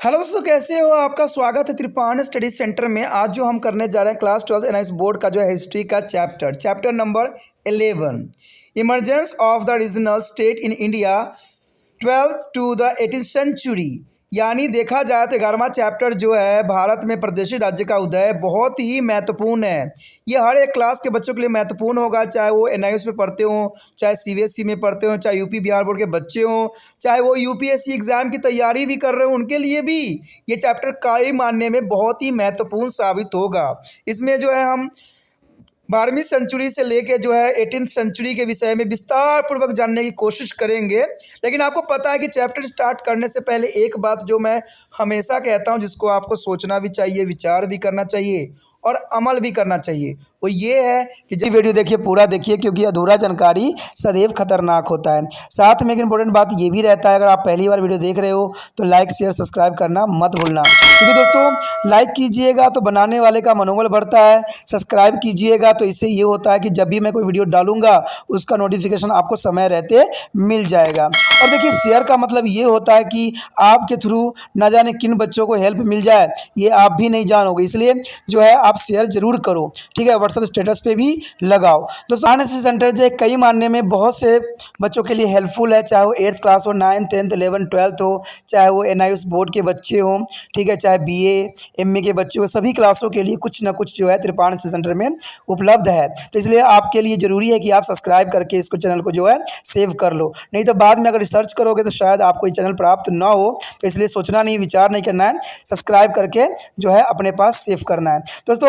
Hello दोस्तों, कैसे हो? आपका स्वागत है त्रिपाण स्टडी सेंटर में। आज जो हम करने जा रहे हैं क्लास 12 एनआईएस बोर्ड का जो है हिस्ट्री का chapter number 11, emergence of the regional state in India 12th to the 18th century. यानी देखा जाए तो 11वां चैप्टर जो है भारत में प्रदेशी राज्य का उदय बहुत ही महत्वपूर्ण है। ये हर एक क्लास के बच्चों के लिए महत्वपूर्ण होगा, चाहे वो एनआईएस में पढ़ते हों, चाहे सीबीएसई में पढ़ते हों, चाहे यूपी बिहार बोर्ड के बच्चे हों, चाहे वो यूपीएससी एग्ज़ाम की तैयारी भी कर रहे हो, उनके लिए भी ये चैप्टर कई मानने में बहुत ही महत्वपूर्ण साबित होगा। इसमें जो है हम 12वीं सेंचुरी से लेके जो है 18th सेंचुरी के विषय में विस्तार पूर्वक जानने की कोशिश करेंगे। लेकिन आपको पता है कि चैप्टर स्टार्ट करने से पहले एक बात जो मैं हमेशा कहता हूं, जिसको आपको सोचना भी चाहिए, विचार भी करना चाहिए और अमल भी करना चाहिए, वो ये है कि जब वीडियो देखिए पूरा देखिए, क्योंकि अधूरा जानकारी सदैव खतरनाक होता है। साथ में एक इंपॉर्टेंट बात ये भी रहता है, अगर आप पहली बार वीडियो देख रहे हो तो लाइक शेयर सब्सक्राइब करना मत भूलना, क्योंकि दोस्तों लाइक कीजिएगा तो बनाने वाले का मनोबल बढ़ता है, सब्सक्राइब कीजिएगा तो इससे ये होता है कि जब भी मैं कोई वीडियो डालूंगा उसका नोटिफिकेशन आपको समय रहते मिल जाएगा। और देखिए शेयर का मतलब ये होता है कि आपके थ्रू ना जाने किन बच्चों को हेल्प मिल जाए, ये आप भी नहीं जानोगे, इसलिए जो है आप शेयर जरूर करो, ठीक है। व्हाट्सएप स्टेटस पे भी लगाओ। दोस्तों एनआईएस सेंटर जो कई मानने में बहुत से बच्चों के लिए हेल्पफुल है, चाहे वो 8th क्लास हो, 9th 10th 11th 12th हो, चाहे वो एनआईएस बोर्ड के बच्चे हों, ठीक है, चाहे बीए एमए के बच्चे हो, सभी क्लासों के लिए कुछ ना कुछ जो है त्रिपाण सेंटर में उपलब्ध है। तो इसलिए आपके लिए ज़रूरी है कि आप सब्सक्राइब करके इसको चैनल को जो है सेव कर लो, नहीं तो बाद में अगर रिसर्च करोगे तो शायद आपको ये चैनल प्राप्त ना हो। तो इसलिए सोचना नहीं, विचार नहीं करना है, सब्सक्राइब करके जो है अपने पास सेव करना है। दोस्तों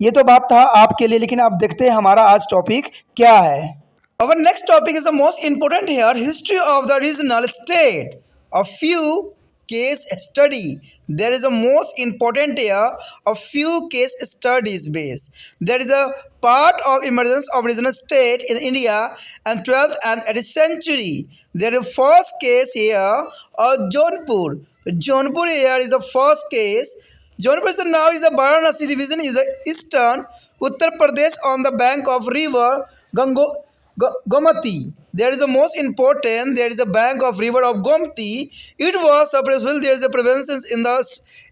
ये तो बात था आपके लिए, लेकिन आप देखते हैं हमारा आज टॉपिक क्या है। Our next topic is the most important here, history of the regional state. A few case study. There is a most important here, a few case studies base. There is a part of emergence of regional state in India and 12th and 18th century. There is first case here of Jaunpur. Jaunpur here is the first case. Jaunpur is now is a Varanasi division, is the eastern Uttar Pradesh on the bank of river Gomati. There is a most important, there is a bank of river of Gomati. It was suppressful. There is a prevalence in the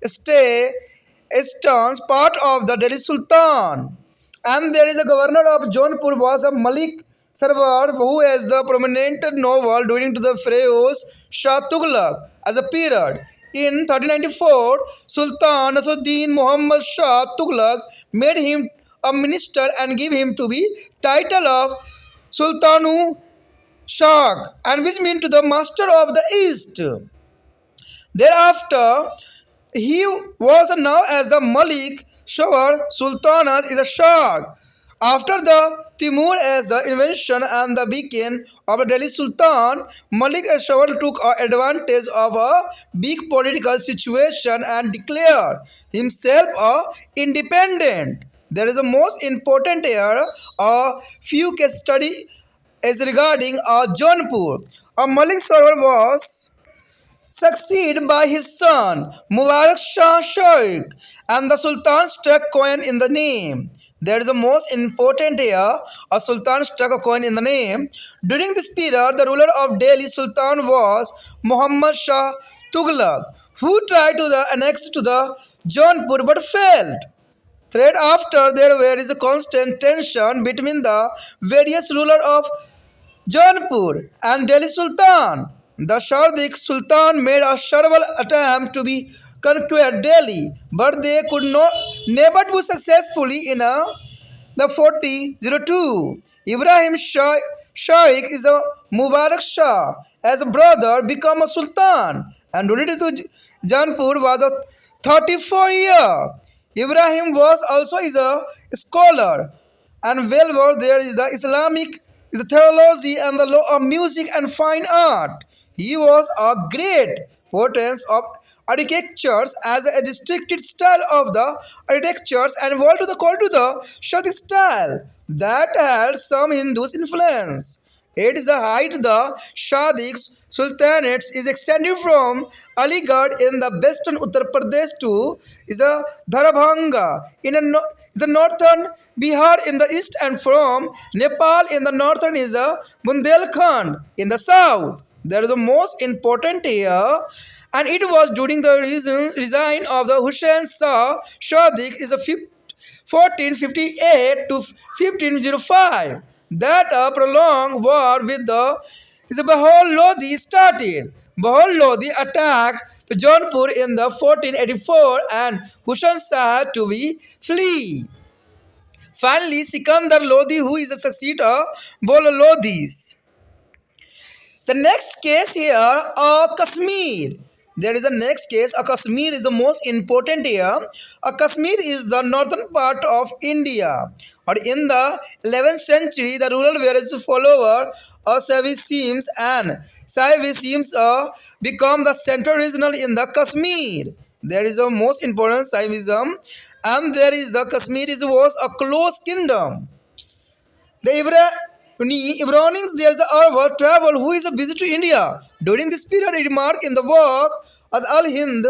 eastern part of the Delhi Sultan. And there is a governor of Jaunpur was a Malik Sarwar, who has the prominent novel during to the Feroz Shah Tughlaq as a period. In 1394, Sultan Nasruddin Muhammad Shah Tughlaq made him a minister and gave him to be title of Sultanu Shah, and which means to the master of the East. Thereafter, he was known as the Malik Shawar Sultanas is a Shah. After the Timur as the invention and the beacon of the Delhi Sultan, Malik Shawar took advantage of a big political situation and declared himself independent. There is a most important here, a few case study is regarding Jaunpur. Malik Shawar was succeeded by his son Mubarak Shah Shaikh, and the Sultan struck coin in the name. There is a most important here, a Sultan struck a coin in the name. During this period, the ruler of Delhi Sultan was Muhammad Shah Tughlaq, who tried to annex to the Jaunpur but failed. Thereafter, there is a constant tension between the various rulers of Jaunpur and Delhi Sultan. The Shardik Sultan made a several attempt to be conquer Delhi, but they could never do successfully in the 4002. Ibrahim Shaikh is a Mubarak Shah as a brother become a Sultan and related to Jaunpur was a 34 year. Ibrahim was also is a scholar and well-versed there is the Islamic, the theology and the law of music and fine art. He was a great potence of architectures as a districted style of the architectures and called to the Shadi style that had some Hindus influence. It is the height the Shadiq Sultanate is extended from Aligarh in the western Uttar Pradesh to is a Darbhanga in the northern Bihar in the east, and from Nepal in the northern is a Bundelkhand in the south. That is the most important here. And it was during the reign of the Hussein Shah Sadiq is a 1458 to 1505 that a prolonged war with the Bahol Lodi started. Bahol Lodi attacked Jaunpur in the 1484 and Hussein Shah had to be flee. Finally, Sikandar Lodi, who is a successor Bolo Lodis. The next case here, Kashmir. There is a next case. Kashmir is the most important here. Kashmir is the northern part of India. Or in the 11th century, the rural various follower of Saivism and Saivism become the central regional in the Kashmir. There is a most important Saivism, and there is the Kashmir was a close kingdom. The Ibranians, there is a travel who is a visit to India. During this period, it remarked in the work of Al-Hind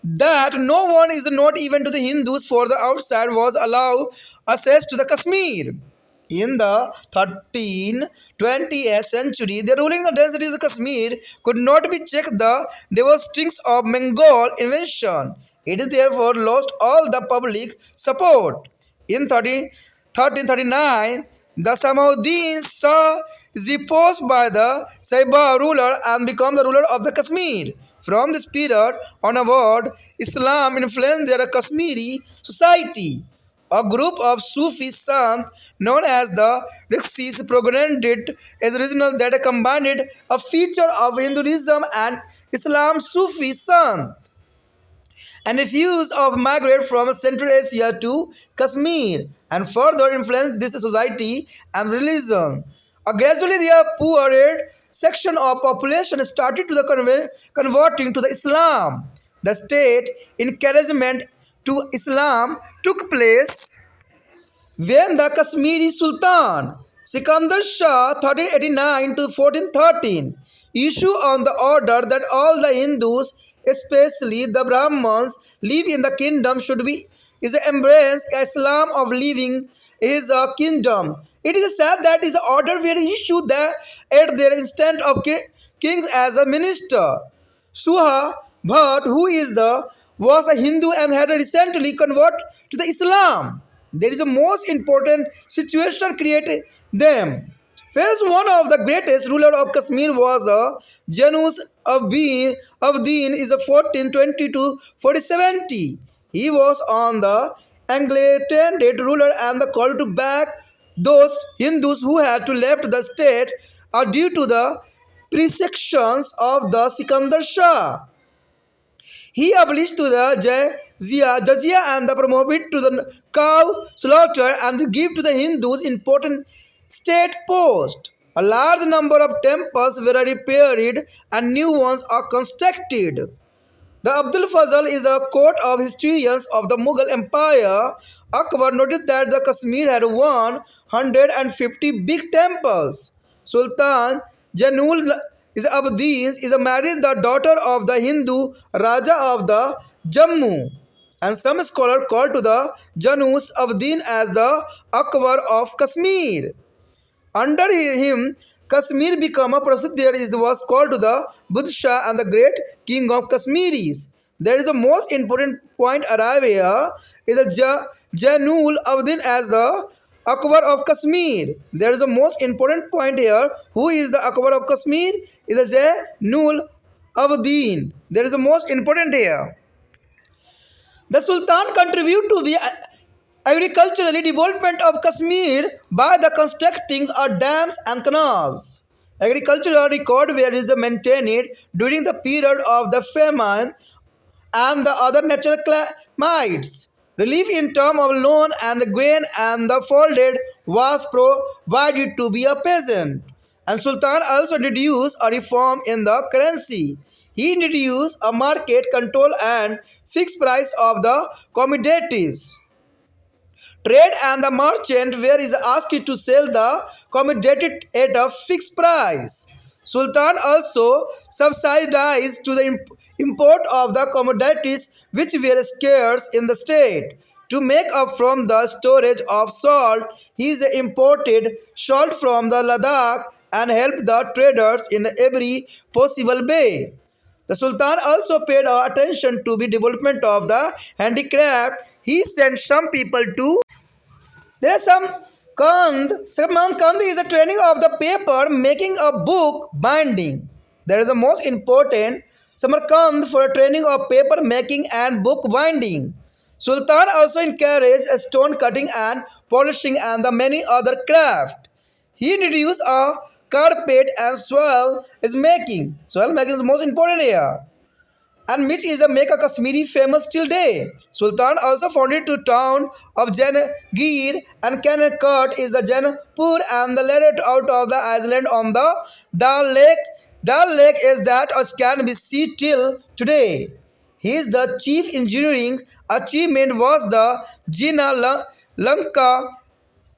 that no one is not even to the Hindus for the outside was allowed access to the Kashmir. In the 13th-20th century, the ruling of densities of Kashmir could not be checked the devastations of Mongol invasion. It therefore lost all the public support. In 1339, the Salahuddin Shah is deposed by the Saiba ruler and became the ruler of the Kashmir. From this period onward, Islam influenced their Kashmiri society. A group of Sufi saints known as the Riksis propagated as a regional that combined a feature of Hinduism and Islam Sufi saint and refused to migrate from Central Asia to Kashmir and further influenced this society and religion. Gradually, the poorer section of population started to the converting to the Islam. The state encouragement to Islam took place when the Kashmiri Sultan Sikandar Shah 1389 to 1413 issued on the order that all the Hindus, especially the Brahmins, live in the kingdom should be is embrace Islam of living his kingdom. It is said that his order were issued there at their instant of kings as a minister. Suha Bhatt, who was a Hindu and had recently converted to the Islam. There is a most important situation created them. First, one of the greatest ruler of Kashmir was Janus Abdin is a 1420 to 4070. He was on the Anglican ruler and the call to back those Hindus who had to left the state due to the persecutions of the Sikandar Shah. He abolished to the jizya and the prohibited to the cow slaughter and give to the Hindus important state post. A large number of temples were repaired and new ones are constructed. The Abdul Fazl is a court of historians of the Mughal Empire. Akbar noted that the Kashmir had 150 big temples. Sultan Janul Abdin is married the daughter of the Hindu Raja of the Jammu, and some scholars call to the Janus Abdin as the Akbar of Kashmir. Under him, Kashmir became a Prasid. There was called to the Buddha Shah and the great king of Kashmiris. There is a most important point arrive here is the Janul Abdin as the Akbar of Kashmir. There is a most important point here. Who is the Akbar of Kashmir? Is the Janul Abdin. There is a most important here. The Sultan contributed to the agricultural development of Kashmir by the constructing of dams and canals. Agricultural record where is maintained during the period of the famine and the other natural calamities. Relief in terms of loan and grain and the folded was provided to be a peasant. And Sultan also introduced a reform in the currency. He introduced a market control and fixed price of the commodities. Trade and the merchant were asked to sell the commodity at a fixed price. Sultan also subsidized to the import of the commodities which were scarce in the state. To make up from the storage of salt, he imported salt from the Ladakh and helped the traders in every possible way. The Sultan also paid attention to the development of the handicraft. He sent some people to. There is some Kand. Samarkand is a training of the paper making a book binding. There is the most important Samarkand for training of paper making and book binding. Sultan also encouraged stone cutting and polishing and the many other craft. He introduced a carpet and soil is making. Soil making is the most important here and which is a make a Kashmiri famous till day. Sultan also founded the town of Jangir and Connecticut is the Jaipur and the laid it out of the island on the Dal Lake. Dal Lake is that which can be seen till today. His the chief engineering achievement was the Jina Lanka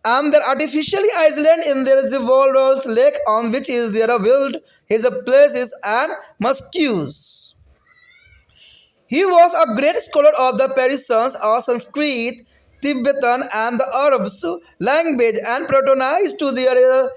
and the artificially island in the Reservoirs Lake on which is there a build his places and mosques. He was a great scholar of the Persians or Sanskrit, Tibetan, and the Arabs language and patronized to their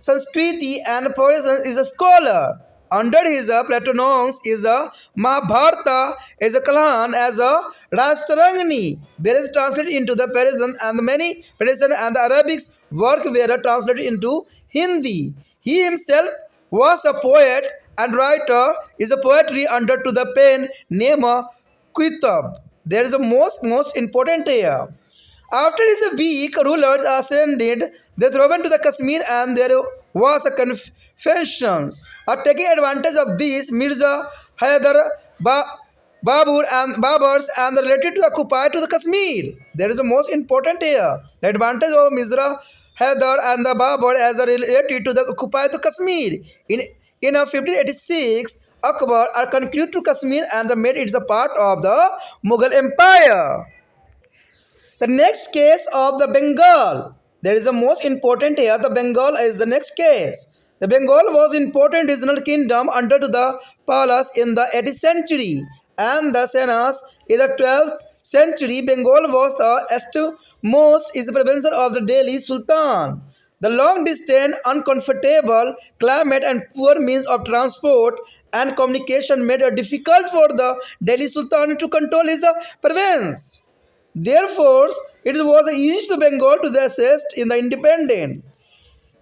Sanskriti and Persian is a scholar. Under his patronage is a Mahabharata, is a Kalan, as a Rashtarangani. There is translated into the Persian and many Persian and the Arabic work were translated into Hindi. He himself was a poet and writer is a poetry under to the pen name Kitab. There is a most important here. After his weak rulers ascended, they throve to the Kashmir and there was a confessions. Taking advantage of this, Mirza Hyder Babur and Baburs and related to occupy to the Kashmir. There is a most important here. The advantage of Mirza Hyder and the Babur as a related to the occupy to Kashmir. In 1586, Akbar conquered to Kashmir and made it a part of the Mughal Empire. The next case of the Bengal. There is a most important here. The Bengal is the next case. The Bengal was important regional kingdom under the Palas in the 18th century and the Senas in the 12th century. Bengal was the most is the province of the Delhi Sultan. The long distance, uncomfortable climate and poor means of transport and communication made it difficult for the Delhi Sultan to control his province. Therefore, it was easy to Bengal to assist in the independent.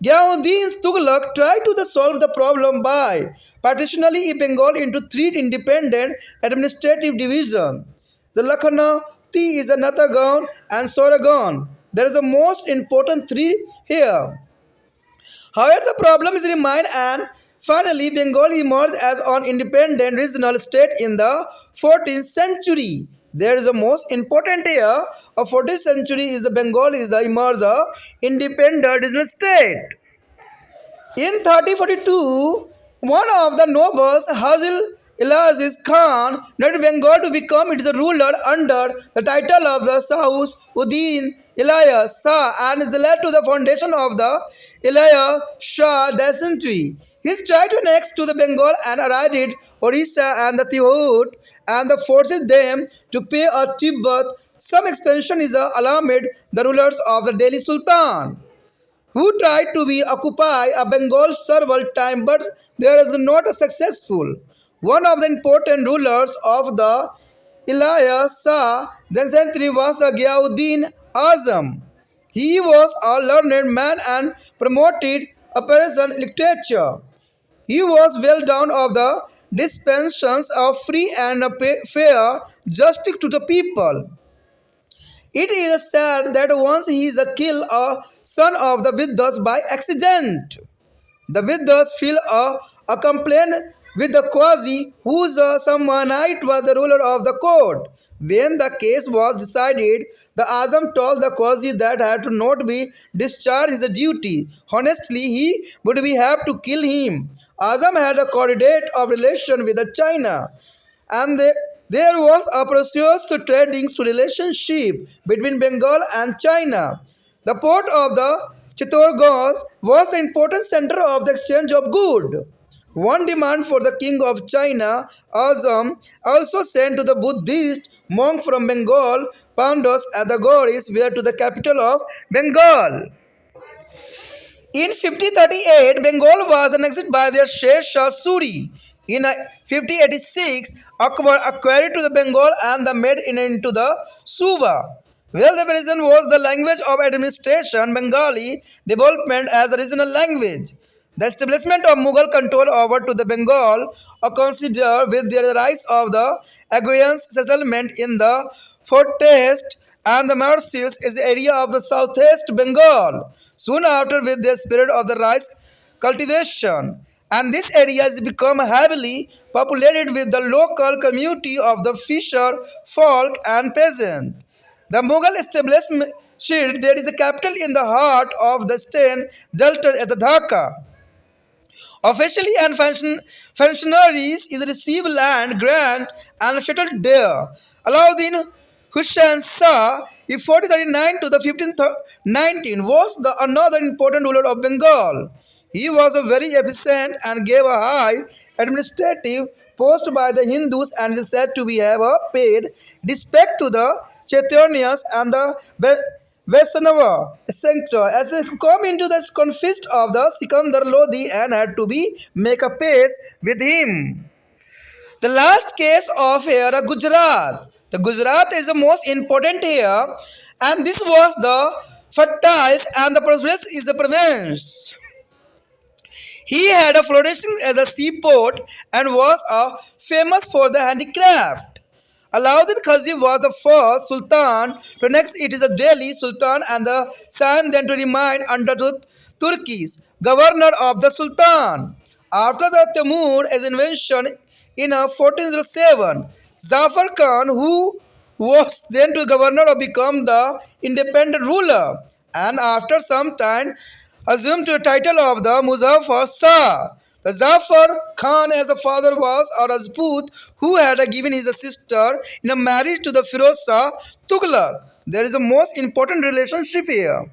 Ghiyahuddin Tughlaq tried to solve the problem by partitioning Bengal into three independent administrative divisions. The Lakhnauti is a Natagaon and Soragon. There is the most important three here. However, the problem is remained and finally Bengal emerged as an independent regional state in the 14th century. There is the most important here of 14th century is the Bengal is the emerged independent regional state. In 1342, one of the nobles, Hazil Ilaziz Khan, led Bengal to become its ruler under the title of the Sahuddin Ilyas Shah and led to the foundation of the Ilyas Shah dynasty. He tried to annex to the Bengal and arrived Orissa and the Tihut and forced them to pay a tribute. Some expansion is alarmed the rulers of the Delhi Sultan, who tried to be occupy a Bengal several times, but there is not successful. One of the important rulers of the Ilyas Shah dynasty was Ghiyahuddin Azam. He was a learned man and promoted a Persian literature. He was well down of the dispensations of free and fair justice to the people. It is said that once he is killed a son of the Vidyas by accident. The Vidyas feel a complaint with the Qazi, whose Sammanite was the ruler of the court. When the case was decided, the Azam told the Qazi that had to not be discharged his duty. Honestly, he would be have to kill him. Azam had a correlate of relation with China, and there was a process to trading to relationship between Bengal and China. The port of the Chittorgarh was the important center of the exchange of goods. One demand for the king of China, Azam, also sent to the Buddhist monk from Bengal, Pandas and the Gauris were to the capital of Bengal. In 1538, Bengal was annexed by their Sher Shah Suri. In 1586, Akbar acquired to the Bengal and made it into the Suba. Well, the reason was the language of administration, Bengali development as a regional language. The establishment of Mughal control over to the Bengal are considered with the rise of the agrarian settlement in the forest and the marshes is the area of the southeast Bengal. Soon after, with the spirit of the rice cultivation, and this area has become heavily populated with the local community of the fisher folk and peasant. The Mughal establishment there is a capital in the heart of the Stan Delta at the Dhaka. Officially and functionaries is receive land grant and settled there. Alauddin Hussain Shah, in 1439 to the 1519, was the another important ruler of Bengal. He was a very efficient and gave a high administrative post by the Hindus and is said to be have paid respect to the Chaitanyas and the Vaishnava sector as they come into the confist of the Sikandar Lodi and had to be make a pace with him. The last case of here, Gujarat. The Gujarat is the most important here, and this was the fertile and the prosperous is the province. He had a flourishing as a seaport and was famous for the handicraft. Alauddin Khilji was the first Sultan to next it is a Delhi Sultan and the son then to remain under Turkish governor of the Sultan. After the Timur's invention in 1407, Zafar Khan, who was then to governor, become the independent ruler, and after some time assumed the title of the Muzaffar Shah. The Zafar Khan as a father was a Rajput who had given his sister in a marriage to the Firoz Shah Tughlaq. There is a most important relationship here.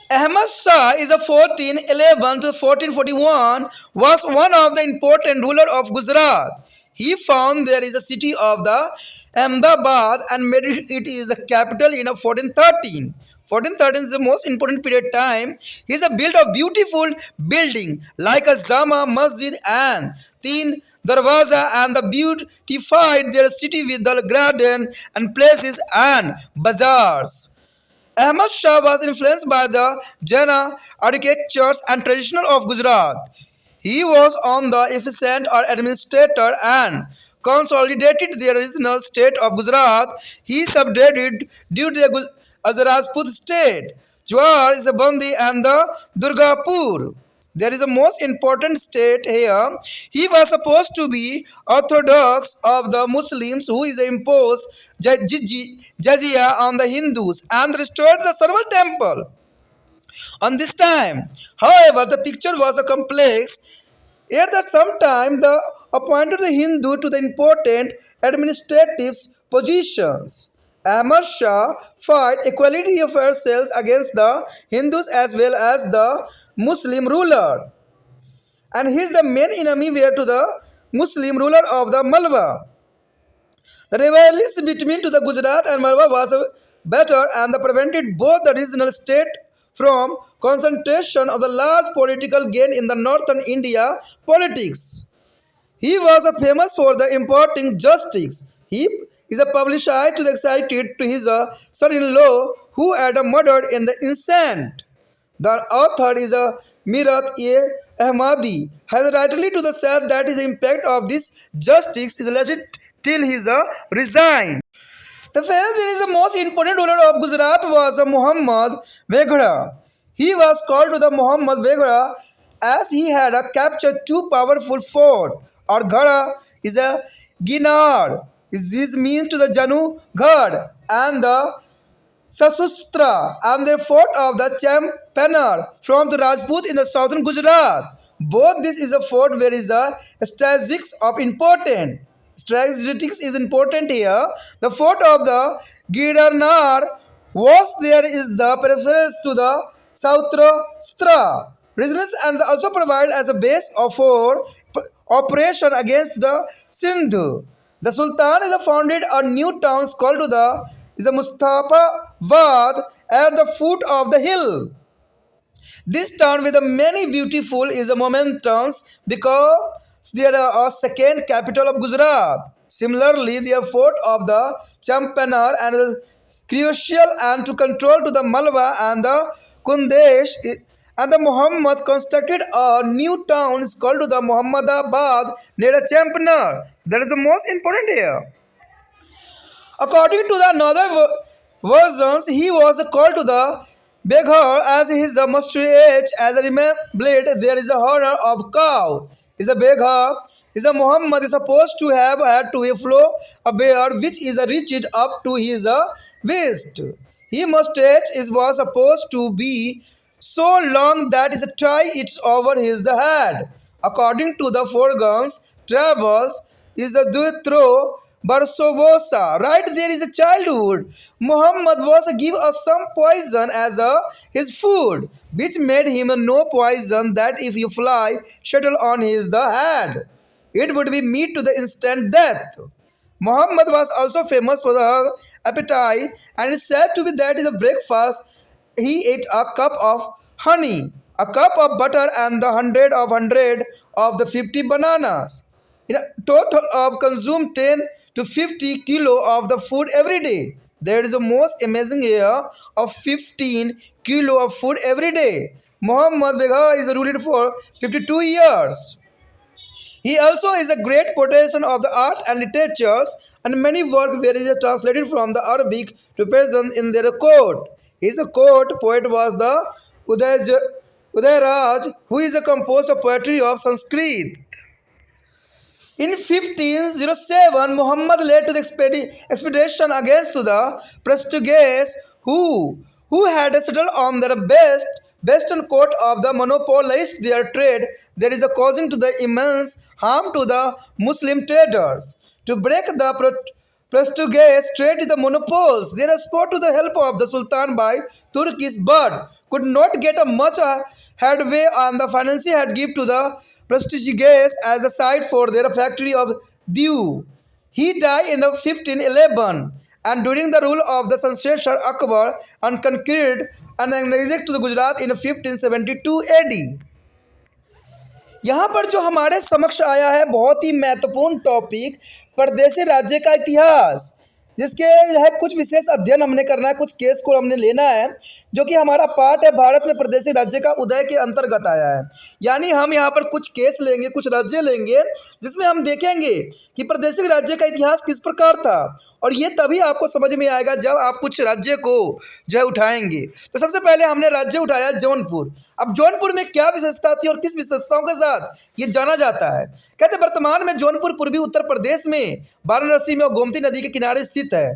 Ahmad Shah is a 1411 to 1441 was one of the important ruler of Gujarat. He found there is a city of the Ahmedabad and made it is the capital in 1413. 1413 is the most important period time. He is a built a beautiful building like a Jama Masjid and Teen Darwaza and the beautified their city with the garden and places and bazaars. Ahmad Shah was influenced by the Jaina architectures and tradition of Gujarat. He was on the efficient administrator and consolidated the original state of Gujarat. He subjugated due to the Rajput state. Jawar is a Bandi and the Durgapur. There is a most important state here. He was supposed to be orthodox of the Muslims who is imposed jizya on the Hindus and restored the Sarva temple. On this time, however, the picture was a complex. At the same time, the appointed the Hindu to the important administrative positions. Ahmad Shah fought equality of ourselves against the Hindus as well as the Muslim ruler. And he is the main enemy were to the Muslim ruler of the Malwa. The rivalry between to the Gujarat and Malwa was better and prevented both the regional state from concentration of the large political gain in the northern India politics. He was famous for the importing justice. He is a publicized to the excited to his son-in-law who had murdered in the instant. The author is Mirat-e-Ahmadi has rightly to the said that his impact of this justice is left till his resign. The first is the most important ruler of Gujarat was Muhammad Veghra. He was called to the Muhammad Veghra as he had captured two powerful forts. Or Ghara is a Ginar. This means to the Janu Ghad and the Sasustra and the fort of the Champaner from the Rajput in the southern Gujarat. Both this is a fort where is the strategics of important. Strategics is important here. The fort of the Gidarnar was there is the preference to the Sautrastra. Residence and also provide as a base for operation against the Sindhu. The Sultan is founded a new town called to the Mustafabad at the foot of the hill. This town with a many beautiful is a momentous because they are a second capital of Gujarat. Similarly, the effort of the Champanar and the crucial and to control to the Malwa and the Kundesh and the Muhammad constructed a new town is called to the Muhammadabad near the Champanar. That is the most important here. According to the another versions, he was called to the Beghar as his mustache as a blade. There is a horror of cow. Is a Beghar. Is a Muhammad is supposed to have had to flow a bear which is reached up to his waist. His mustache was supposed to be so long that his tie it's over his head. According to the Forgans, travels is a throw Barsobosa. Right there is a childhood. Muhammad was give us some poison as his food, which made him no poison that if you fly shuttle on his the head, it would be meet to the instant death. Muhammad was also famous for the appetite and is said to be that is a breakfast. He ate a cup of honey, a cup of butter, and the hundred of the 50 bananas. In a total of consume 10 to 50 kilo of the food every day. There is the most amazing here of 15 kilo of food every day. Muhammad Begha is ruled for 52 years. He also is a great possession of the art and literatures, and many works were translated from the Arabic to Persian in their court. His court poet was the Udayraj, who is a composer of poetry of Sanskrit. In 1507, Muhammad led to the expedition against the Portuguese who had settled on the western coast of the monopolized their trade. There is a causing to the immense harm to the Muslim traders. To break the Portuguese trade the monopoles, they responded to the help of the Sultan by Turkish but could not get a much headway on the finance had given to the Portuguese as a site for their factory of Diu. He died in the 1511 and during the rule of the Shah Akbar and conquered and annexed to the Gujarat in 1572 AD. यहाँ पर जो हमारे समक्ष आया है बहुत ही महत्वपूर्ण topic परदेसी राज्य का इतिहास, जिसके है कुछ विशेष अध्ययन हमने करना है, कुछ केस को हमने लेना है, जो कि हमारा पार्ट है भारत में परदेसी राज्य का उदय के अंतर्गत आया है। यानी हम यहाँ पर कुछ केस लेंगे, कुछ राज्य लेंगे, जिसमें हम देखेंगे कि परदेसी राज्य का इतिहास किस प्रकार था, और ये तभी आपको समझ में आएगा जब आप कुछ राज्य को जो है उठाएंगे। तो सबसे पहले हमने राज्य उठाया जौनपुर। अब जौनपुर में क्या विशेषता थी और किस विशेषताओं के साथ ये जाना जाता है? कहते वर्तमान में जौनपुर पूर्वी उत्तर प्रदेश में वाराणसी में और गोमती नदी के किनारे स्थित है।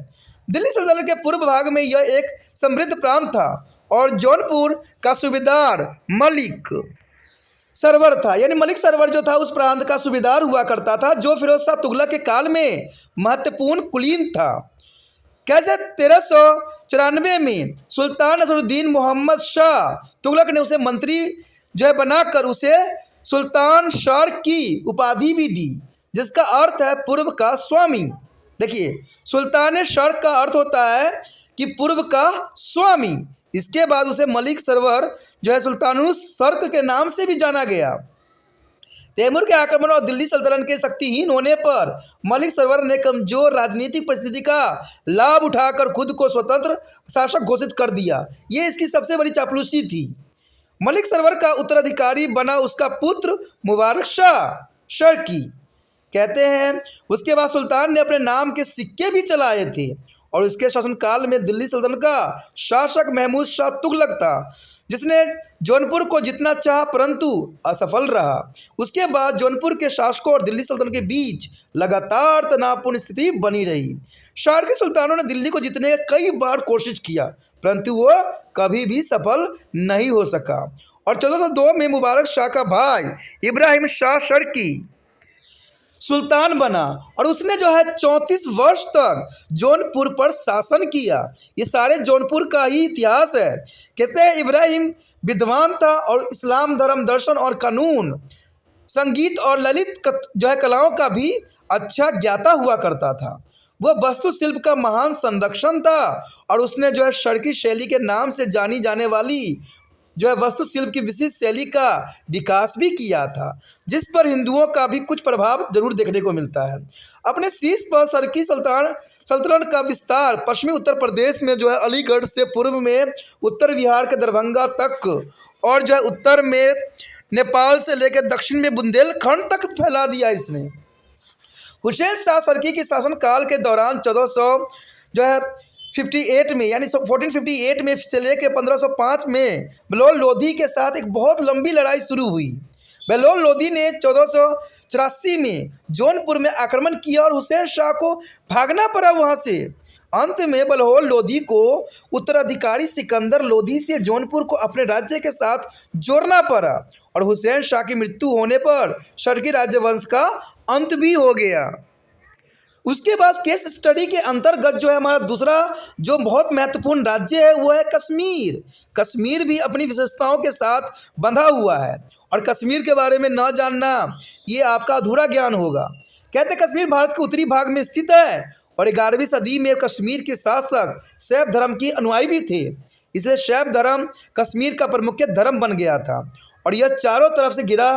दिल्ली सल्तनत के पूर्व भाग में यह एक समृद्ध प्रांत था और जौनपुर का सूबेदार मलिक सरवर था। यानी मलिक सरवर जो था उस प्रांत का सूबेदार हुआ करता था, जो फिरोज शाह तुगलक के काल में महत्वपूर्ण कुलीन था। कैसे 1394 में सुल्तान नसरुद्दीन मोहम्मद शाह तुगलक ने उसे मंत्री जो है बनाकर उसे सुल्तान शाह की उपाधि भी दी, जिसका अर्थ है पूर्व का स्वामी। देखिए, सुल्तान शाह का अर्थ होता है कि पूर्व का स्वामी। इसके बाद उसे मलिक सरवर जो है सुल्तानुस सर्क के नाम से भी जाना गया। तैमूर के आक्रमण और दिल्ली सल्तनत के शक्तिहीन होने पर मलिक सरवर ने कमजोर राजनीतिक परिस्थिति का लाभ उठाकर खुद को स्वतंत्र शासक घोषित कर दिया। ये इसकी सबसे बड़ी चापलूसी थी। मलिक सरवर का उत्तराधिकारी बना उसका पुत्र मुबारक शाह शर्की। कहते हैं उसके बाद सुल्तान ने अपने नाम के सिक्के भी चलाए थे और उसके शासनकाल में दिल्ली सल्तनत का शासक महमूद शाह तुगलक था, जिसने जौनपुर को जितना चाहा परंतु असफल रहा। उसके बाद जौनपुर के शासकों और दिल्ली सल्तनत के बीच लगातार तनावपूर्ण स्थिति बनी रही। शार्की सुल्तानों ने दिल्ली को जीतने का कई बार कोशिश किया, परंतु वो कभी भी सफल नहीं हो सका। और 1402 में मुबारक शाह का भाई इब्राहिम शाह शर्की सुल्तान बना और उसने जो है 34 वर्ष तक जौनपुर पर शासन किया। ये सारे जौनपुर का ही इतिहास है। कहते हैं इब्राहिम विद्वान था और इस्लाम धर्म दर्शन और कानून संगीत और ललित जो है कलाओं का भी अच्छा ज्ञाता हुआ करता था। वह वास्तुशिल्प का महान संरक्षण था और उसने जो है शर्की शैली के नाम से जानी जाने वाली जो है वास्तुशिल्प की विशिष्ट शैली का विकास भी किया था, जिस पर हिंदुओं का भी कुछ प्रभाव जरूर देखने को मिलता है। अपने शीर्ष पर सरकी सल्तनत का विस्तार पश्चिमी उत्तर प्रदेश में जो है अलीगढ़ से पूर्व में उत्तर बिहार के दरभंगा तक और जो है उत्तर में नेपाल से लेकर दक्षिण में बुंदेलखंड तक फैला दिया इसने। हुसैन शाह सरकी के शासनकाल के दौरान 1400 जो है 58 में यानी 1458 में से लेकर 1505 में बलोल लोधी के साथ एक बहुत लंबी लड़ाई शुरू हुई। बलोल लोधी ने 1484 में जौनपुर में आक्रमण किया और हुसैन शाह को भागना पड़ा वहां से। अंत में बलहोल लोधी को उत्तराधिकारी सिकंदर लोधी से जौनपुर को अपने राज्य के साथ जोड़ना पड़ा और हुसैन शाह की मृत्यु होने पर सरकी राजवंश का अंत भी हो गया। उसके बाद केस स्टडी के अंतर्गत जो है हमारा दूसरा जो बहुत महत्वपूर्ण राज्य है वो है कश्मीर। कश्मीर भी अपनी विशेषताओं के साथ बंधा हुआ है और कश्मीर के बारे में न जानना ये आपका अधूरा ज्ञान होगा। कहते कश्मीर भारत के उत्तरी भाग में स्थित है और 11वीं सदी में कश्मीर के शासक शैव धर्म के अनुयायी भी थे, इसलिए शैव धर्म कश्मीर का प्रमुख धर्म बन गया था और यह चारों तरफ से घिरा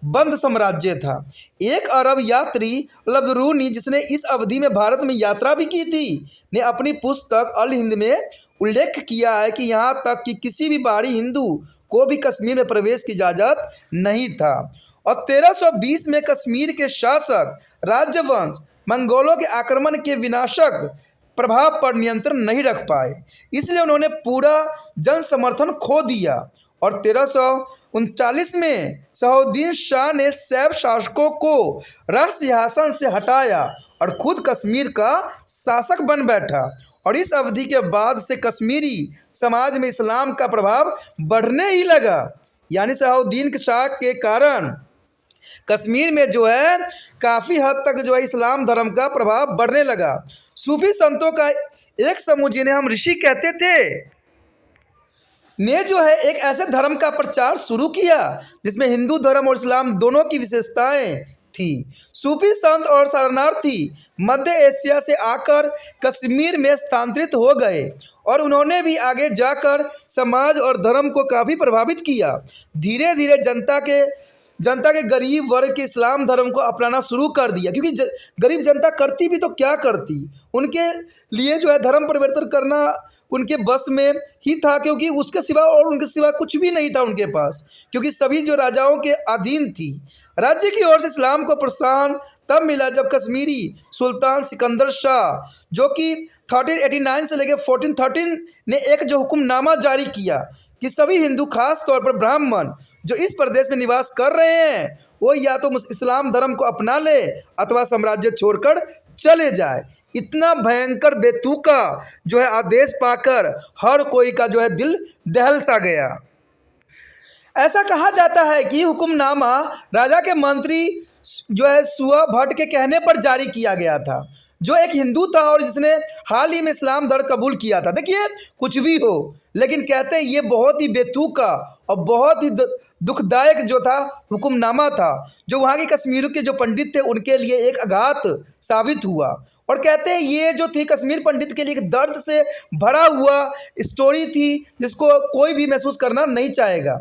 बंद साम्राज्य था। एक अरब यात्री लब्दरूनी जिसने इस अवधि में भारत में यात्रा भी की थी ने अपनी पुस्तक अल हिंद में उल्लेख किया है कि यहाँ तक कि किसी भी बाहरी हिंदू को भी कश्मीर में प्रवेश की इजाज़त नहीं था और 1320 में कश्मीर के शासक राजवंश मंगोलों के आक्रमण के विनाशक प्रभाव पर नियंत्रण नहीं रख पाए, इसलिए उन्होंने पूरा जन समर्थन खो दिया और 1339 में सलाहुद्दीन शाह ने शैव शासकों को राज सिंहासन से हटाया और खुद कश्मीर का शासक बन बैठा और इस अवधि के बाद से कश्मीरी समाज में इस्लाम का प्रभाव बढ़ने ही लगा। यानी सलाहुद्दीन शाह के कारण कश्मीर में जो है काफ़ी हद तक जो है इस्लाम धर्म का प्रभाव बढ़ने लगा। सूफी संतों का एक समूह जिन्हें हम ऋषि कहते थे ने जो है एक ऐसे धर्म का प्रचार शुरू किया जिसमें हिंदू धर्म और इस्लाम दोनों की विशेषताएं थी। सूफी संत और शरणार्थी मध्य एशिया से आकर कश्मीर में स्थानांतरित हो गए और उन्होंने भी आगे जाकर समाज और धर्म को काफ़ी प्रभावित किया। धीरे धीरे जनता के गरीब वर्ग के इस्लाम धर्म को अपनाना शुरू कर दिया, क्योंकि गरीब जनता करती भी तो क्या करती, उनके लिए जो है धर्म परिवर्तन करना उनके बस में ही था, क्योंकि उसके सिवा और उनके सिवा कुछ भी नहीं था उनके पास, क्योंकि सभी जो राजाओं के अधीन थी। राज्य की ओर से इस्लाम को प्रोत्साहन तब मिला जब कश्मीरी सुल्तान सिकंदर शाह जो कि 1389 से लेकर 1413 ने एक जो हुक्मनामा जारी किया कि सभी हिंदू खास तौर पर ब्राह्मण जो इस प्रदेश में निवास कर रहे हैं वो या तो इस्लाम धर्म को अपना ले अथवा साम्राज्य छोड़कर चले जाए। इतना भयंकर बेतुका जो है आदेश पाकर हर कोई का जो है दिल दहल सा गया। ऐसा कहा जाता है कि हुक्मनामा राजा के मंत्री जो है सुआ भट्ट के कहने पर जारी किया गया था, जो एक हिंदू था और जिसने हाल ही में इस्लाम धर्म कबूल किया था। देखिए कुछ भी हो, लेकिन कहते हैं ये बहुत ही बेतुका और बहुत ही दुखदायक जो था हुक्मनामा था, जो वहाँ के कश्मीर के जो पंडित थे उनके लिए एक आघात साबित हुआ। और कहते हैं ये जो थी कश्मीर पंडित के लिए एक दर्द से भरा हुआ स्टोरी थी जिसको कोई भी महसूस करना नहीं चाहेगा।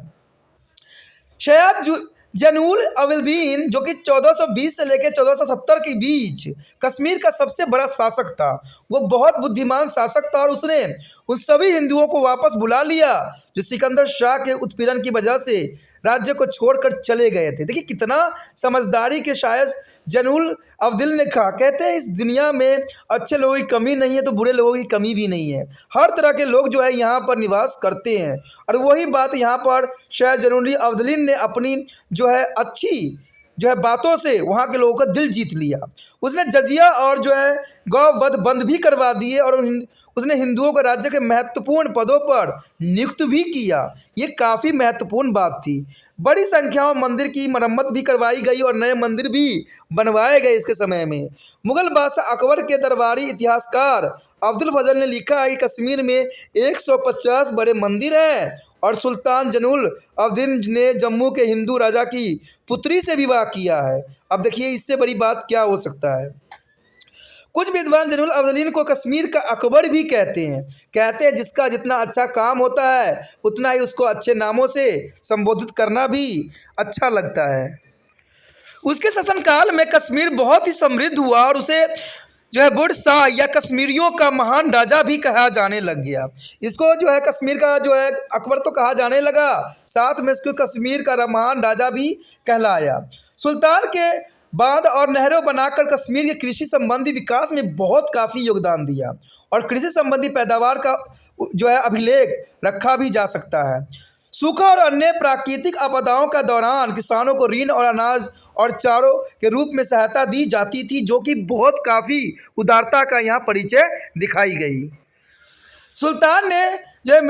शायद जैनुल अबिदीन जो कि 1420 से लेकर 1470 के बीच कश्मीर का सबसे बड़ा शासक था, वो बहुत बुद्धिमान शासक था और उसने उन सभी हिंदुओं को वापस बुला लिया जो सिकंदर शाह के उत्पीड़न की वजह से राज्य को छोड़कर चले गए थे। देखिए कितना समझदारी के शायद जैनुल अबिदीन ने कहा। कहते हैं इस दुनिया में अच्छे लोगों की कमी नहीं है तो बुरे लोगों की कमी भी नहीं है, हर तरह के लोग जो है यहाँ पर निवास करते हैं। और वही बात यहाँ पर शायद जैनुल अबिदीन ने अपनी जो है अच्छी जो है बातों से वहाँ के लोगों का दिल जीत लिया। उसने जजिया और जो है गौवध बंद भी करवा दिए और उसने हिंदुओं को राज्य के महत्वपूर्ण पदों पर नियुक्त भी किया। ये काफ़ी महत्वपूर्ण बात थी। बड़ी संख्या में मंदिर की मरम्मत भी करवाई गई और नए मंदिर भी बनवाए गए इसके समय में। मुगल बादशाह अकबर के दरबारी इतिहासकार अब्दुल फजल ने लिखा है कि कश्मीर में 150 बड़े मंदिर हैं और सुल्तान जैनुल अबिदीन ने जम्मू के हिंदू राजा की पुत्री से विवाह किया है। अब देखिए इससे बड़ी बात क्या हो सकता है। कुछ विद्वान जैनुल अब्दीन को कश्मीर का अकबर भी कहते हैं जिसका जितना अच्छा काम होता है उतना ही उसको अच्छे नामों से संबोधित करना भी अच्छा लगता है। उसके शासनकाल में कश्मीर बहुत ही समृद्ध हुआ और उसे जो है बुढ़ शाह या कश्मीरियों का महान राजा भी कहा जाने लग गया। इसको जो है कश्मीर का जो है अकबर तो कहा जाने लगा, साथ में इसको कश्मीर का महान राजा भी कहलाया। सुल्तान के बांध और नहरों बनाकर कश्मीर के कृषि संबंधी विकास में बहुत काफ़ी योगदान दिया और कृषि संबंधी पैदावार का जो है अभिलेख रखा भी जा सकता है। सूखा और अन्य प्राकृतिक आपदाओं का दौरान किसानों को ऋण और अनाज और चारों के रूप में सहायता दी जाती थी, जो कि बहुत काफ़ी उदारता का यहाँ परिचय दिखाई गई। सुल्तान ने जो है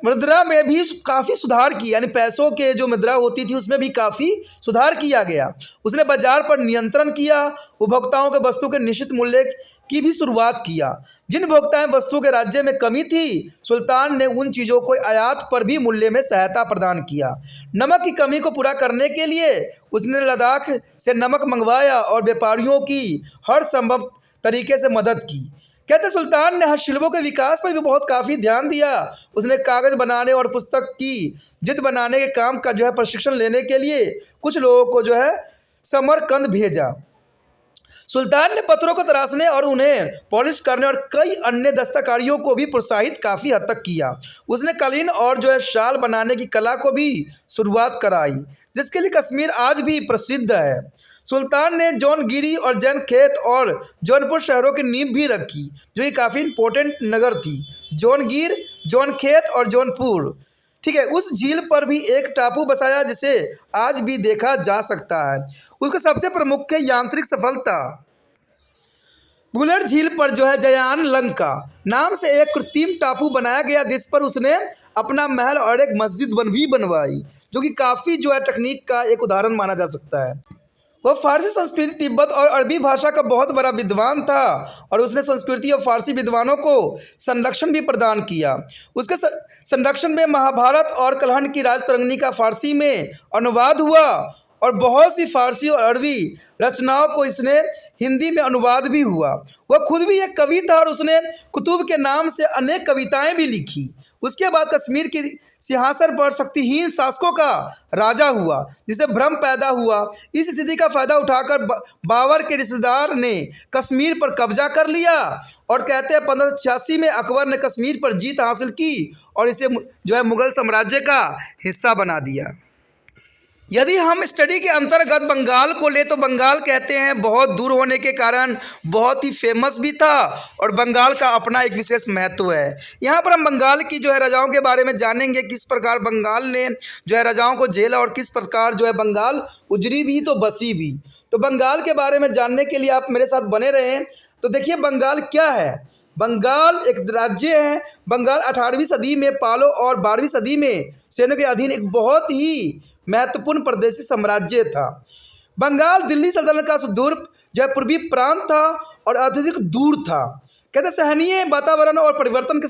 मुद्रा में भी काफ़ी सुधार किया, यानी पैसों के जो मुद्रा होती थी उसमें भी काफ़ी सुधार किया गया। उसने बाजार पर नियंत्रण किया, उपभोक्ताओं के वस्तु के निश्चित मूल्य की भी शुरुआत किया। जिन उपभोक्ताएं वस्तु के राज्य में कमी थी, सुल्तान ने उन चीज़ों को आयात पर भी मूल्य में सहायता प्रदान किया। नमक की कमी को पूरा करने के लिए उसने लद्दाख से नमक मंगवाया और व्यापारियों की हर संभव तरीके से मदद की। कहते सुल्तान ने हस्तशिल्पों के विकास पर भी बहुत काफ़ी ध्यान दिया। उसने कागज़ बनाने और पुस्तक की जिद बनाने के काम का जो है प्रशिक्षण लेने के लिए कुछ लोगों को जो है समरकंद भेजा। सुल्तान ने पत्थरों को तराशने और उन्हें पॉलिश करने और कई अन्य दस्तकारियों को भी प्रोत्साहित काफ़ी हद तक किया। उसने कालीन और जो है शाल बनाने की कला को भी शुरुआत कराई, जिसके लिए कश्मीर आज भी प्रसिद्ध है। सुल्तान ने जौनगिरी और जैन खेत और जौनपुर शहरों की नींव भी रखी, जो कि काफ़ी इंपॉर्टेंट नगर थी। जौनगिर, जौनखेत और जौनपुर, ठीक है। उस झील पर भी एक टापू बसाया जिसे आज भी देखा जा सकता है। उसका सबसे प्रमुख यांत्रिक सफलता बुलर झील पर जो है जयान लंका नाम से एक कृत्रिम टापू बनाया गया, जिस पर उसने अपना महल और एक मस्जिद भी बनवाई, जो कि काफ़ी जो है तकनीक का एक उदाहरण माना जा सकता है। वह फारसी संस्कृति, तिब्बत और अरबी भाषा का बहुत बड़ा विद्वान था और उसने संस्कृति और फारसी विद्वानों को संरक्षण भी प्रदान किया। उसके संरक्षण में महाभारत और कलहन की राजतरंगिणी का फारसी में अनुवाद हुआ और बहुत सी फारसी और अरबी रचनाओं को इसने हिंदी में अनुवाद भी हुआ। वह खुद भी एक कवि था और उसने कुतुब के नाम से अनेक कविताएं भी लिखी। उसके बाद कश्मीर के सिंहासन पर शक्तिहीन शासकों का राजा हुआ, जिसे भ्रम पैदा हुआ। इस स्थिति का फायदा उठाकर बाबर के रिश्तेदार ने कश्मीर पर कब्जा कर लिया और कहते हैं 1586 में अकबर ने कश्मीर पर जीत हासिल की और इसे जो है मुगल साम्राज्य का हिस्सा बना दिया। यदि हम स्टडी के अंतर्गत बंगाल को ले तो बंगाल कहते हैं बहुत दूर होने के कारण बहुत ही फेमस भी था और बंगाल का अपना एक विशेष महत्व है। यहाँ पर हम बंगाल की जो है राजाओं के बारे में जानेंगे, किस प्रकार बंगाल ने जो है राजाओं को झेला और किस प्रकार जो है बंगाल उजड़ी भी तो बसी भी। तो बंगाल के बारे में जानने के लिए आप मेरे साथ बने रहें। तो देखिए बंगाल क्या है। बंगाल एक राज्य है। बंगाल 18वीं सदी में पालो और 12वीं सदी में सेनों के अधीन एक बहुत ही महत्वपूर्ण प्रदेशी साम्राज्य था। बंगाल दिल्ली सल्तनत का सुदूर जो है पूर्वी प्रांत था और अत्यधिक दूर था। कहते सहनीय वातावरण और परिवर्तन के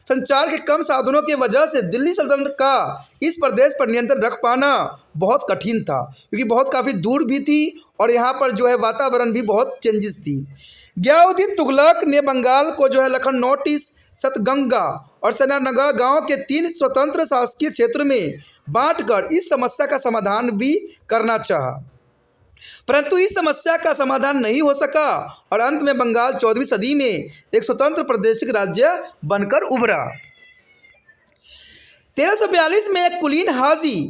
संचार के कम साधनों की वजह से दिल्ली सल्तनत का इस प्रदेश पर नियंत्रण रख पाना बहुत कठिन था, क्योंकि बहुत काफ़ी दूर भी थी और यहाँ पर जो है वातावरण भी बहुत चेंजेस थी। गयाउद्दीन तुगलक ने बंगाल को जो है लखनौटिस, सतगंगा और सेनानगर गाँव के 3 स्वतंत्र शासकीय क्षेत्र में बांटकर इस समस्या का समाधान भी करना चाहा, परंतु इस समस्या का समाधान नहीं हो सका और अंत में बंगाल 14वीं सदी में एक स्वतंत्र प्रादेशिक राज्य बनकर उभरा। 1342 में एक कुलीन हाजी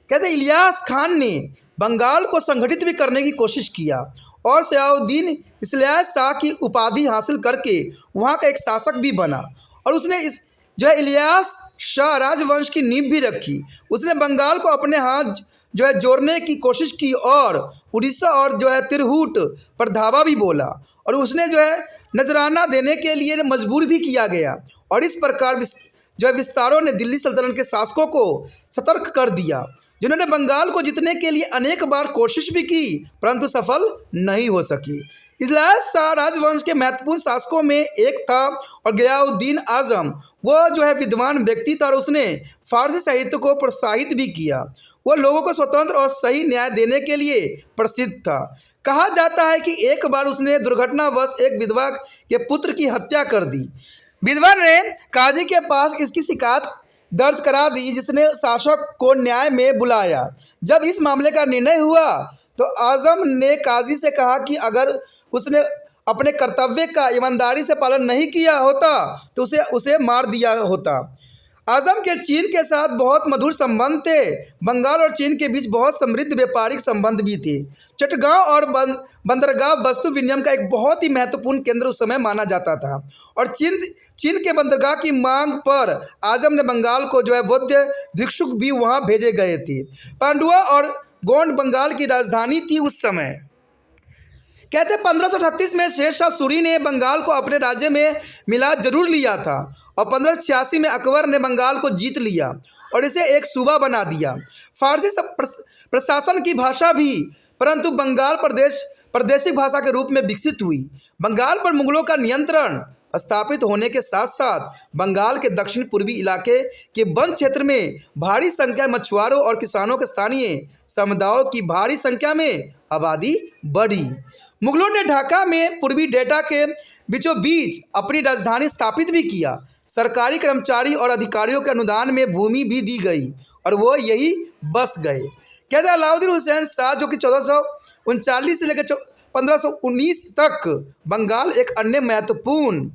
कहते इलियास खान ने बंगाल को संगठित भी करने की कोशिश किया और सयाउद्दीन इस्लाह शाह की उपाधि हासिल करके वहाँ का एक शासक भी बना और उसने इस जो है इलियास शाह राजवंश की नींव भी रखी। उसने बंगाल को अपने हाथ जो है जोड़ने की कोशिश की और उड़ीसा और जो है तिरहुट पर धावा भी बोला और उसने जो है नजराना देने के लिए मजबूर भी किया गया और इस प्रकार जो है विस्तारों ने दिल्ली सल्तनत के शासकों को सतर्क कर दिया, जिन्होंने बंगाल को जीतने के लिए अनेक बार कोशिश भी की परंतु सफल नहीं हो सकी। इस्लाह शाह राजवंश के महत्वपूर्ण शासकों में एक था और गयाउद्दीन आजम वह जो है विद्वान व्यक्ति था और उसने फारसी साहित्य को प्रोत्साहित भी किया। वह लोगों को स्वतंत्र और सही न्याय देने के लिए प्रसिद्ध था। कहा जाता है कि एक बार उसने दुर्घटनावश एक विधवा के पुत्र की हत्या कर दी। विधवा ने काजी के पास इसकी शिकायत दर्ज करा दी, जिसने शासक को न्याय में बुलाया। जब इस मामले का निर्णय हुआ तो आजम ने काजी से कहा कि अगर उसने अपने कर्तव्य का ईमानदारी से पालन नहीं किया होता तो उसे मार दिया होता। आजम के चीन के साथ बहुत मधुर संबंध थे। बंगाल और चीन के बीच बहुत समृद्ध व्यापारिक संबंध भी थे। चटगांव और बंदरगाह वस्तु विनिमय का एक बहुत ही महत्वपूर्ण केंद्र उस समय माना जाता था और चीन के बंदरगाह की मांग पर आजम ने बंगाल को बौद्ध भिक्षुक भी वहां भेजे गए थे। पांडुआ और गोंड बंगाल की राजधानी थी उस समय। कहते 1538 में शेरशाह सूरी ने बंगाल को अपने राज्य में मिला जरूर लिया था और 1586 में अकबर ने बंगाल को जीत लिया और इसे एक सूबा बना दिया। फारसी प्रशासन की भाषा भी, परंतु बंगाल प्रादेशिक भाषा के रूप में विकसित हुई। बंगाल पर मुगलों का नियंत्रण स्थापित होने के साथ साथ बंगाल के दक्षिण पूर्वी इलाके के वन क्षेत्र में भारी संख्या में मछुआरों और किसानों के स्थानीय समुदायों की भारी संख्या में आबादी बढ़ी। मुगलों ने ढाका में पूर्वी डेल्टा के बीचों बीच अपनी राजधानी स्थापित भी किया। सरकारी कर्मचारी और अधिकारियों के अनुदान में भूमि भी दी गई और वो यही बस गए। कहते हैं अलाउद्दीन हुसैन शाह, जो कि 1439 से लेकर 1519 तक बंगाल एक अन्य महत्वपूर्ण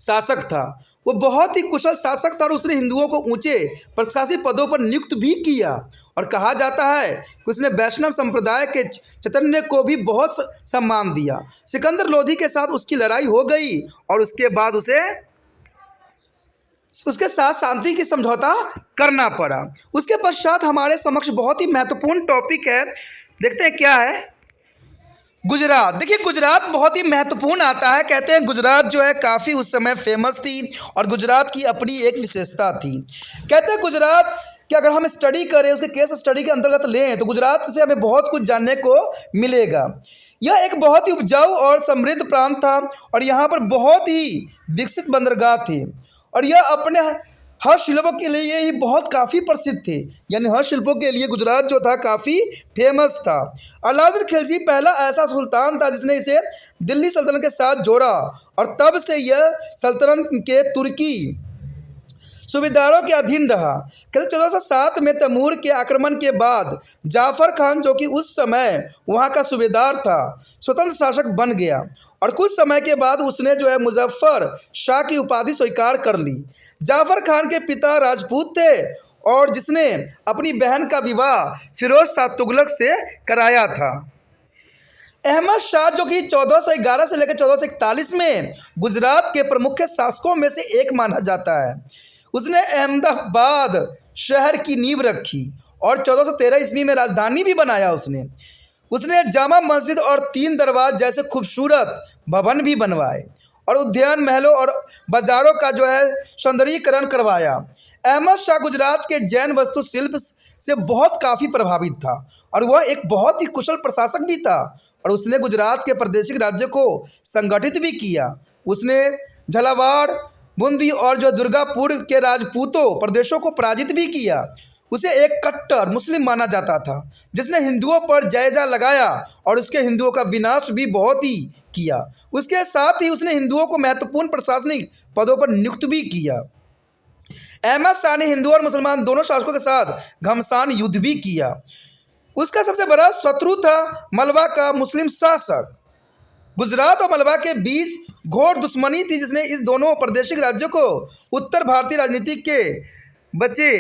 शासक था। वो बहुत ही कुशल शासक था और उसने हिंदुओं को ऊंचे प्रशासनिक पदों पर नियुक्त भी किया और कहा जाता है कि उसने वैष्णव संप्रदाय के चैतन्य को भी बहुत सम्मान दिया। सिकंदर लोधी के साथ उसकी लड़ाई हो गई और उसके बाद उसके साथ शांति की समझौता करना पड़ा। उसके पश्चात हमारे समक्ष बहुत ही महत्वपूर्ण टॉपिक है, देखते हैं क्या है। गुजरात। देखिए गुजरात बहुत ही महत्वपूर्ण आता है। कहते हैं गुजरात काफ़ी उस समय फेमस थी और गुजरात की अपनी एक विशेषता थी। कहते हैं गुजरात कि अगर हम स्टडी करें, उसके केस स्टडी के अंतर्गत लें तो गुजरात से हमें बहुत कुछ जानने को मिलेगा। यह एक बहुत ही उपजाऊ और समृद्ध प्रांत था और यहाँ पर बहुत ही विकसित बंदरगाह थे और यह अपने हस्तशिल्पों के लिए ही बहुत काफ़ी प्रसिद्ध थे। यानी हस्तशिल्पों के लिए गुजरात था काफ़ी फेमस था। अलाउद्दीन खिलजी पहला ऐसा सुल्तान था जिसने इसे दिल्ली सल्तनत के साथ जोड़ा और तब से यह सल्तनत के तुर्की सूबेदारों के अधीन रहा। कहते 1407 में तैमूर के आक्रमण के बाद जाफर खान, जो कि उस समय वहाँ का सूबेदार था, स्वतंत्र शासक बन गया और कुछ समय के बाद उसने मुजफ्फर शाह की उपाधि स्वीकार कर ली। जाफर खान के पिता राजपूत थे और जिसने अपनी बहन का विवाह फिरोज शाह तुगलक से कराया था। अहमद शाह, जो कि 1411 से लेकर 1441 में गुजरात के प्रमुख शासकों में से एक माना जाता है, उसने अहमदाबाद शहर की नींव रखी और 1413 ईस्वी में राजधानी भी बनाया। उसने जामा मस्जिद और 3 दरबार जैसे खूबसूरत भवन भी बनवाए और उद्यान, महलों और बाज़ारों का सौंदर्यीकरण करवाया। अहमद शाह गुजरात के जैन वास्तुशिल्प से बहुत काफ़ी प्रभावित था और वह एक बहुत ही कुशल प्रशासक भी था और उसने गुजरात के प्रादेशिक राज्यों को संगठित भी किया। उसने झालावाड़, बूंदी और दुर्गापुर के राजपूतों प्रदेशों को पराजित भी किया। उसे एक कट्टर मुस्लिम माना जाता था जिसने हिंदुओं पर जायजा लगाया और उसके हिंदुओं का विनाश भी बहुत ही किया। उसके साथ ही उसने हिंदुओं को महत्वपूर्ण प्रशासनिक पदों पर नियुक्त भी किया। अहमद शाह ने हिंदू और मुसलमान दोनों शासकों के साथ घमासान युद्ध भी किया। उसका सबसे बड़ा शत्रु था मलबा का मुस्लिम शासक। गुजरात और मलबा के बीच घोर दुश्मनी थी जिसने इस दोनों प्रादेशिक राज्यों को उत्तर भारतीय राजनीति के बचे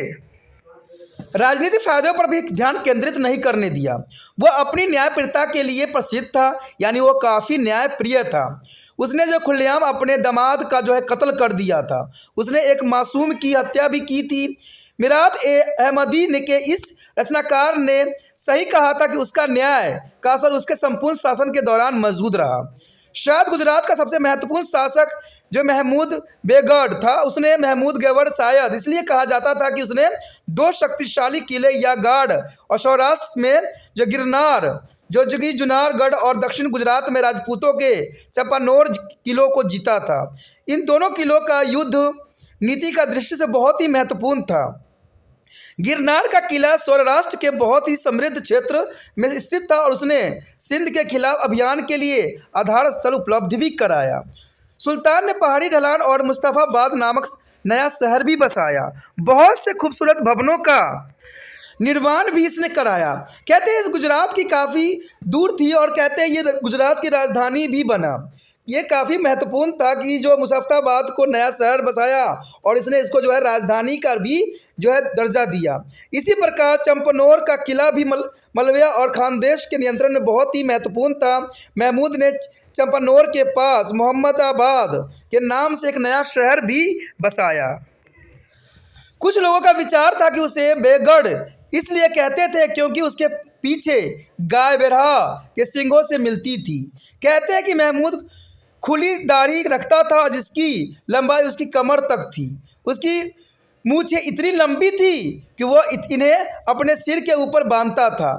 राजनीतिक फायदों पर भी ध्यान केंद्रित नहीं करने दिया। वह अपनी न्यायप्रियता के लिए प्रसिद्ध था, यानी वो काफ़ी न्यायप्रिय था। उसने खुलेआम अपने दामाद का कत्ल कर दिया था। उसने एक मासूम की हत्या भी की थी। मिरात-ए-अहमदी ने के इस रचनाकार ने सही कहा था कि उसका न्याय का असर उसके संपूर्ण शासन के दौरान मौजूद रहा। शायद गुजरात का सबसे महत्वपूर्ण शासक महमूद बेगढ़ था। उसने महमूद गढ़ शायद इसलिए कहा जाता था कि उसने 2 शक्तिशाली किले या गाढ़ और सौराष्ट्र में गिरनार जुनारगढ़ और दक्षिण गुजरात में राजपूतों के चपानोर किलों को जीता था। इन दोनों किलों का युद्ध नीति का दृष्टि से बहुत ही महत्वपूर्ण था। गिरनार का किला सौराष्ट्र के बहुत ही समृद्ध क्षेत्र में स्थित था और उसने सिंध के खिलाफ अभियान के लिए आधार स्थल उपलब्ध भी कराया। सुल्तान ने पहाड़ी ढलान और मुस्तफाबाद नामक नया शहर भी बसाया। बहुत से खूबसूरत भवनों का निर्माण भी इसने कराया। कहते हैं इस गुजरात की काफ़ी दूर थी और कहते हैं ये गुजरात की राजधानी भी बना। ये काफ़ी महत्वपूर्ण था कि जो मुजफ्फराबाद को नया शहर बसाया और इसने इसको जो है राजधानी का भी जो है दर्जा दिया। इसी प्रकार चंपनौर का किला भी मलविया और खानदेश के नियंत्रण में बहुत ही महत्वपूर्ण था। महमूद ने चंपनौर के पास मोहम्मदाबाद के नाम से एक नया शहर भी बसाया। कुछ लोगों का विचार था कि उसे बेगढ़ इसलिए कहते थे क्योंकि उसके पीछे गाय बैरहा के सींगों से मिलती थी। कहते हैं कि महमूद खुली दाढ़ी रखता था और जिसकी लंबाई उसकी कमर तक थी। उसकी मूछें इतनी लंबी थी कि वह इन्हें अपने सिर के ऊपर बांधता था।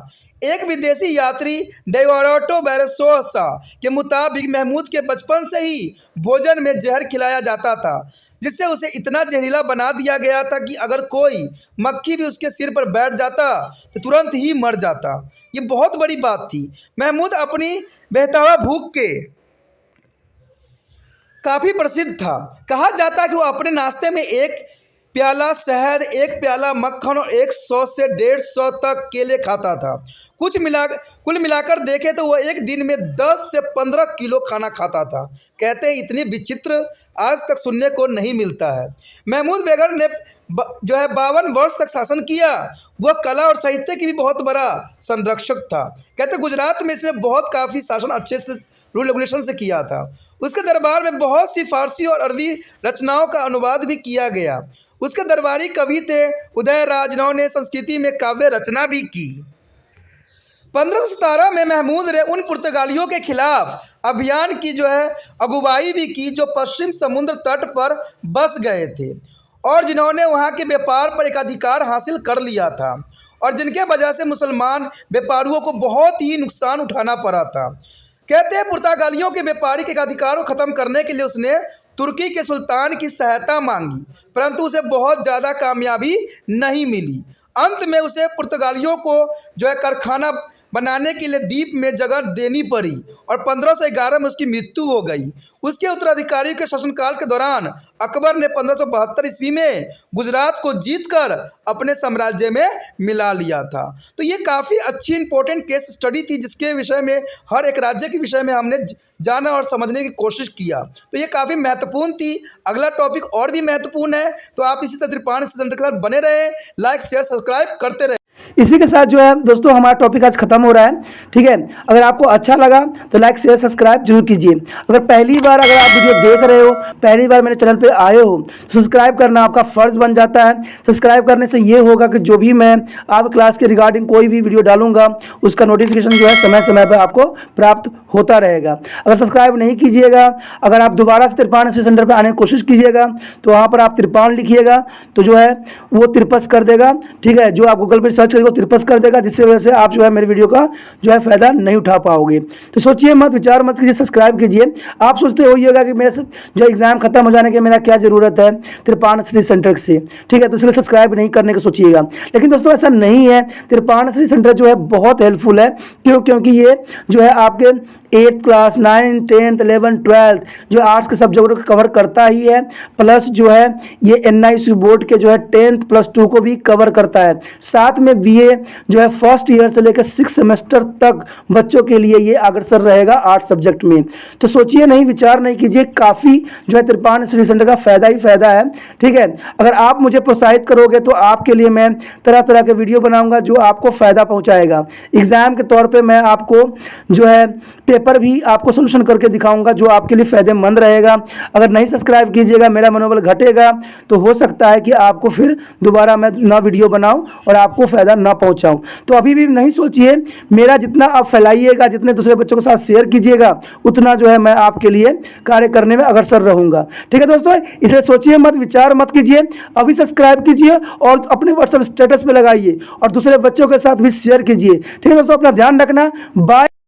एक विदेशी यात्री डेवाराटो बैरसोसा के मुताबिक महमूद के बचपन से ही भोजन में जहर खिलाया जाता था, जिससे उसे इतना जहरीला बना दिया गया था कि अगर कोई मक्खी भी उसके सिर पर बैठ जाता तो तुरंत ही मर जाता। ये बहुत बड़ी बात थी। महमूद अपनी बेहतावा भूख के काफ़ी प्रसिद्ध था। कहा जाता है कि वो अपने नाश्ते में एक प्याला शहद, एक प्याला मक्खन और 100 से 150 तक केले खाता था। कुल मिलाकर देखें तो वह एक दिन में 10 से 15 किलो खाना खाता था। कहते हैं इतनी विचित्र आज तक सुनने को नहीं मिलता है। महमूद बेगढ़ ने जो है 52 वर्ष तक शासन किया। वह कला और साहित्य की भी बहुत बड़ा संरक्षक था। कहते गुजरात में इसने बहुत काफ़ी शासन अच्छे से रूल रेगुलेशन से किया था। उसके दरबार में बहुत सी फारसी और अरबी रचनाओं का अनुवाद भी किया गया। उसके दरबारी कवि थे उदयराज, जिन्होंने संस्कृति में काव्य रचना भी की। 1517 में महमूद ने उन पुर्तगालियों के खिलाफ अभियान की जो है अगुवाई भी की जो पश्चिम समुद्र तट पर बस गए थे और जिन्होंने वहाँ के व्यापार पर एक अधिकार हासिल कर लिया था और जिनके वजह से मुसलमान व्यापारियों को बहुत ही नुकसान उठाना पड़ा था। कहते हैं पुर्तगालियों के व्यापारिक अधिकार को ख़त्म करने के लिए उसने तुर्की के सुल्तान की सहायता मांगी, परंतु उसे बहुत ज़्यादा कामयाबी नहीं मिली। अंत में उसे पुर्तगालियों को जो है कारखाना बनाने के लिए द्वीप में जगह देनी पड़ी और 1511 में उसकी मृत्यु हो गई। उसके उत्तराधिकारी के शासनकाल के दौरान अकबर ने 1572 ईस्वी में गुजरात को जीतकर अपने साम्राज्य में मिला लिया था। तो ये काफ़ी अच्छी इंपॉर्टेंट केस स्टडी थी जिसके विषय में हर एक राज्य के विषय में हमने जाना और समझने की कोशिश किया। तो ये काफ़ी महत्वपूर्ण थी। अगला टॉपिक और भी महत्वपूर्ण है, तो आप इसी तरह त्रिपाण सेंटर के साथ बने रहें, लाइक शेयर सब्सक्राइब करते रहें। इसी के साथ जो है दोस्तों हमारा टॉपिक आज खत्म हो रहा है। ठीक है, अगर आपको अच्छा लगा तो लाइक शेयर सब्सक्राइब जरूर कीजिए। अगर पहली बार अगर आप वीडियो देख रहे हो, पहली बार मेरे चैनल पे आए हो तो सब्सक्राइब करना आपका फ़र्ज़ बन जाता है। सब्सक्राइब करने से ये होगा कि जो भी मैं आप क्लास के रिगार्डिंग कोई भी वीडियो डालूंगा उसका नोटिफिकेशन जो है समय समय पर आपको प्राप्त होता रहेगा। अगर सब्सक्राइब नहीं कीजिएगा, अगर आप दोबारा से त्रिपाण सेंटर पर आने की कोशिश कीजिएगा तो वहाँ पर आप त्रिपाण लिखिएगा तो जो है वो तिरपस कर देगा। ठीक है, जो आप गूगल पर सर्च करेंगे तिरपस कर देगा, जिससे वजह से आप जो है मेरे वीडियो का जो है फ़ायदा नहीं उठा पाओगे। तो सोचिए मत, विचार मत कीजिए, सब्सक्राइब कीजिए। आप सोचते होइएगा कि मेरे जो एग्ज़ाम खत्म हो जाने के मेरा क्या ज़रूरत है त्रिपाण स्टडी सेंटर से। ठीक है, तो इसलिए सब्सक्राइब नहीं करने का सोचिएगा, लेकिन दोस्तों ऐसा नहीं है। त्रिपाण स्टडी सेंटर जो है बहुत हेल्पफुल है। क्योंकि ये जो है आपके 8th class 9th 10th 11th 12th जो आर्ट्स के सब्जेक्टों को कवर करता ही है, प्लस जो है ये NIC बोर्ड के जो है 10th +2 को भी कवर करता है। साथ में BA जो है फर्स्ट ईयर से लेकर 6 सेमेस्टर तक बच्चों के लिए ये अग्रसर रहेगा आर्ट्स सब्जेक्ट में। तो सोचिए नहीं, विचार नहीं कीजिए, काफ़ी जो है त्रिपाण स्टडी सेंटर का फ़ायदा ही फ़ायदा है। ठीक है, अगर आप मुझे प्रोत्साहित करोगे तो आपके लिए मैं तरह तरह के वीडियो बनाऊँगा जो आपको फ़ायदा पहुँचाएगा। एग्ज़ाम के तौर पर मैं आपको जो है पेपर भी आपको सोल्यूशन करके दिखाऊंगा जो आपके लिए फ़ायदेमंद रहेगा। अगर नहीं सब्सक्राइब कीजिएगा, मेरा मनोबल घटेगा, तो हो सकता है कि आपको फिर दोबारा मैं ना वीडियो बनाऊं और आपको फ़ायदा ना पहुंचाऊं। तो अभी भी नहीं सोचिए, मेरा जितना आप फैलाइएगा, जितने दूसरे बच्चों के साथ शेयर कीजिएगा, उतना जो है मैं आपके लिए कार्य करने में अग्रसर रहूँगा। ठीक है दोस्तों, इसे सोचिए मत, विचार मत कीजिए, अभी सब्सक्राइब कीजिए और अपने व्हाट्सएप स्टेटस पर लगाइए और दूसरे बच्चों के साथ भी शेयर कीजिए। ठीक है दोस्तों, अपना ध्यान रखना। बाय।